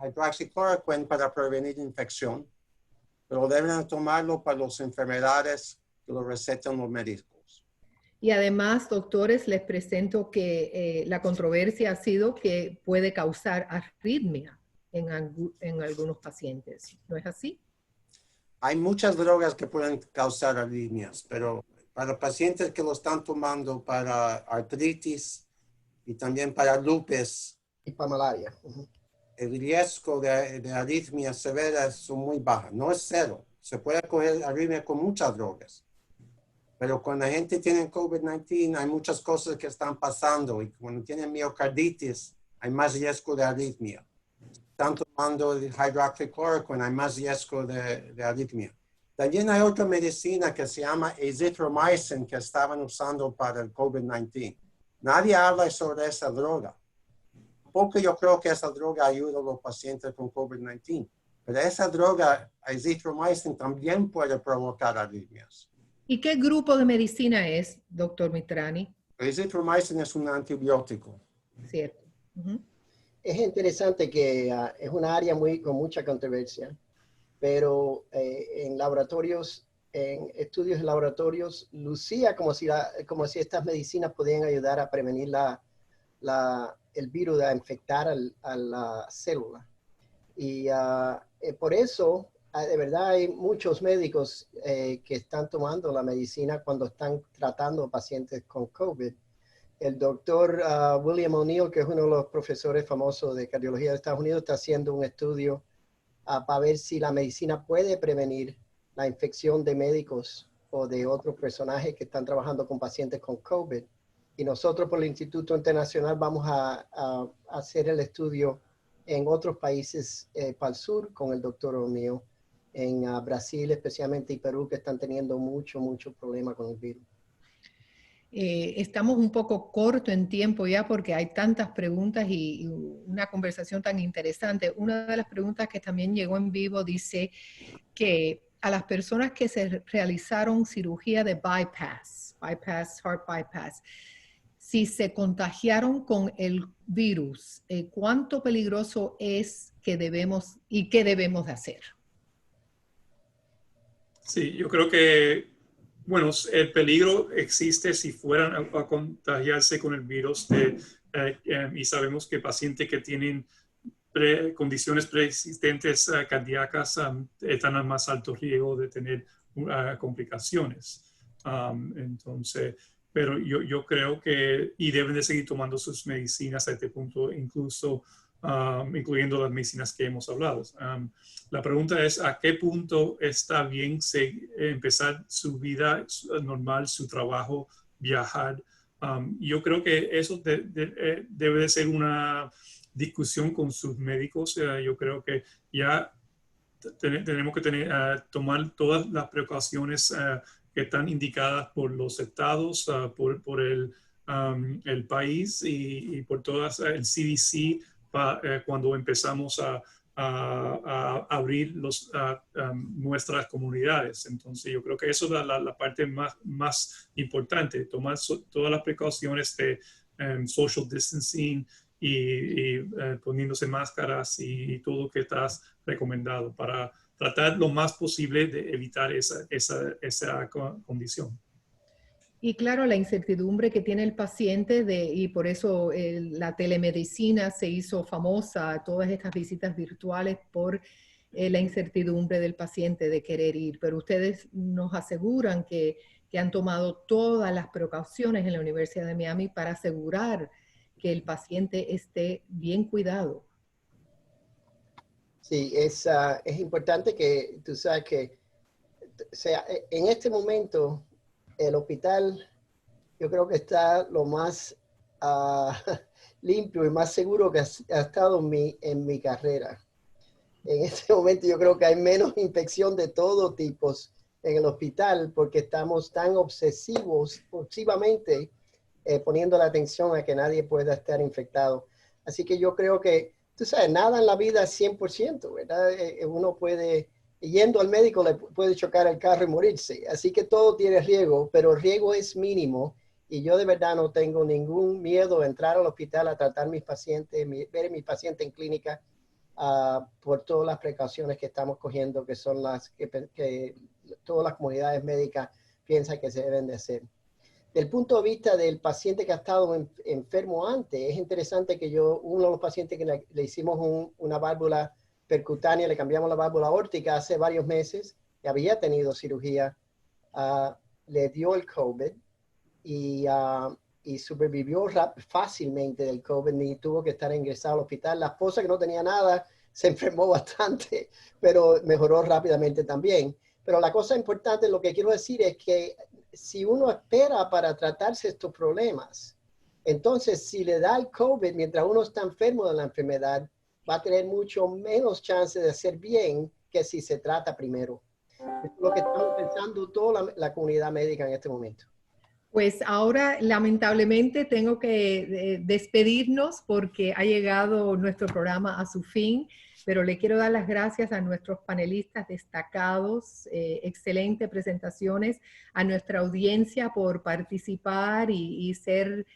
hidroxicloroquina para prevenir infección, pero deben tomarlo para las enfermedades que lo recetan los médicos. Y además, doctores, les presento que la controversia ha sido que puede causar arritmia en algunos pacientes. ¿No es así? Hay muchas drogas que pueden causar arritmias, pero para pacientes que lo están tomando para artritis y también para lupus Y para malaria. el riesgo de arritmias severas son muy bajas. No es cero. Se puede coger arritmia con muchas drogas. Pero cuando la gente tiene COVID-19 hay muchas cosas que están pasando y cuando tienen miocarditis hay más riesgo de arritmia. Están tomando el hidroxicloroquina, hay más riesgo de arritmia. También hay otra medicina que se llama azithromycin que estaban usando para el COVID-19. Nadie habla sobre esa droga. Porque yo creo que esa droga ayuda a los pacientes con COVID-19. Pero esa droga, azithromycin, también puede provocar arritmias. ¿Y qué grupo de medicina es, doctor Mitrani? Azithromycin es un antibiótico. Cierto. Es interesante que es una área con mucha controversia, pero en estudios en laboratorios, lucía como si estas medicinas podían ayudar a prevenir el virus de infectar a la célula. Y por eso, de verdad, hay muchos médicos que están tomando la medicina cuando están tratando pacientes con COVID. El doctor William O'Neill, que es uno de los profesores famosos de cardiología de Estados Unidos, está haciendo un estudio para ver si la medicina puede prevenir la infección de médicos o de otros personajes que están trabajando con pacientes con COVID. Y nosotros por el Instituto Internacional vamos a hacer el estudio en otros países para el sur con el doctor O'Neill, en Brasil especialmente y Perú, que están teniendo mucho problema con el virus. Estamos un poco corto en tiempo ya porque hay tantas preguntas y una conversación tan interesante. Una de las preguntas que también llegó en vivo dice que a las personas que se realizaron cirugía de heart bypass, si se contagiaron con el virus, ¿cuánto peligroso es que debemos y qué debemos de hacer? Sí, yo creo que, bueno, el peligro existe si fueran a contagiarse con el virus y sabemos que pacientes que tienen condiciones preexistentes cardíacas están a más alto riesgo de tener complicaciones. Entonces, pero yo creo que, y deben de seguir tomando sus medicinas a este punto, incluso incluyendo las medicinas que hemos hablado. La pregunta es, ¿a qué punto está bien empezar su vida normal, su trabajo, viajar? Yo creo que eso debe de ser una discusión con sus médicos. Yo creo que ya tenemos que tomar todas las precauciones que están indicadas por los estados, por el país y por todas el CDC cuando empezamos a abrir nuestras comunidades. Entonces yo creo que eso es la parte más importante, tomar todas las precauciones de social distancing y poniéndose máscaras y todo lo que estás recomendado para tratar lo más posible de evitar esa condición. Y claro, la incertidumbre que tiene el paciente y por eso la telemedicina se hizo famosa, todas estas visitas virtuales por la incertidumbre del paciente de querer ir. Pero ustedes nos aseguran que han tomado todas las precauciones en la Universidad de Miami para asegurar que el paciente esté bien cuidado. Sí, es importante que tú sabes que, o sea, en este momento el hospital yo creo que está lo más limpio y más seguro que ha estado en mi carrera. En este momento yo creo que hay menos infección de todo tipo en el hospital porque estamos tan obsesivamente poniendo la atención a que nadie pueda estar infectado. Así que yo creo que, tú sabes, nada en la vida es 100%, ¿verdad? Uno puede, yendo al médico, le puede chocar el carro y morirse. Así que todo tiene riesgo, pero el riesgo es mínimo. Y yo de verdad no tengo ningún miedo a entrar al hospital a tratar mis pacientes, ver a mis pacientes en clínica por todas las precauciones que estamos cogiendo, que son las que todas las comunidades médicas piensan que se deben de hacer. Del punto de vista del paciente que ha estado enfermo antes, es interesante que uno de los pacientes que le hicimos una válvula percutánea, le cambiamos la válvula aórtica hace varios meses, que había tenido cirugía, le dio el COVID y sobrevivió fácilmente del COVID, ni tuvo que estar ingresado al hospital. La esposa, que no tenía nada, se enfermó bastante, pero mejoró rápidamente también. Pero la cosa importante, lo que quiero decir es que si uno espera para tratarse estos problemas, entonces si le da el COVID mientras uno está enfermo de la enfermedad, va a tener mucho menos chance de hacer bien que si se trata primero. Es lo que estamos pensando toda la comunidad médica en este momento. Pues ahora lamentablemente tengo que despedirnos porque ha llegado nuestro programa a su fin, pero le quiero dar las gracias a nuestros panelistas destacados, excelentes presentaciones, a nuestra audiencia por participar y ser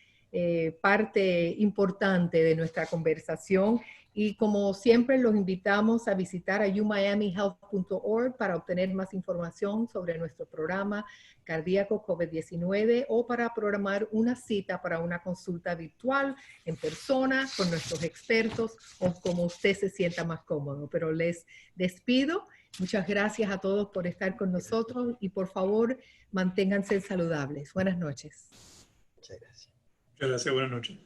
parte importante de nuestra conversación. Y como siempre los invitamos a visitar a umiamihealth.org para obtener más información sobre nuestro programa cardíaco COVID-19 o para programar una cita para una consulta virtual en persona con nuestros expertos o como usted se sienta más cómodo. Pero les despido. Muchas gracias a todos por estar con nosotros y por favor manténganse saludables. Buenas noches. Muchas gracias. Muchas gracias, buenas noches.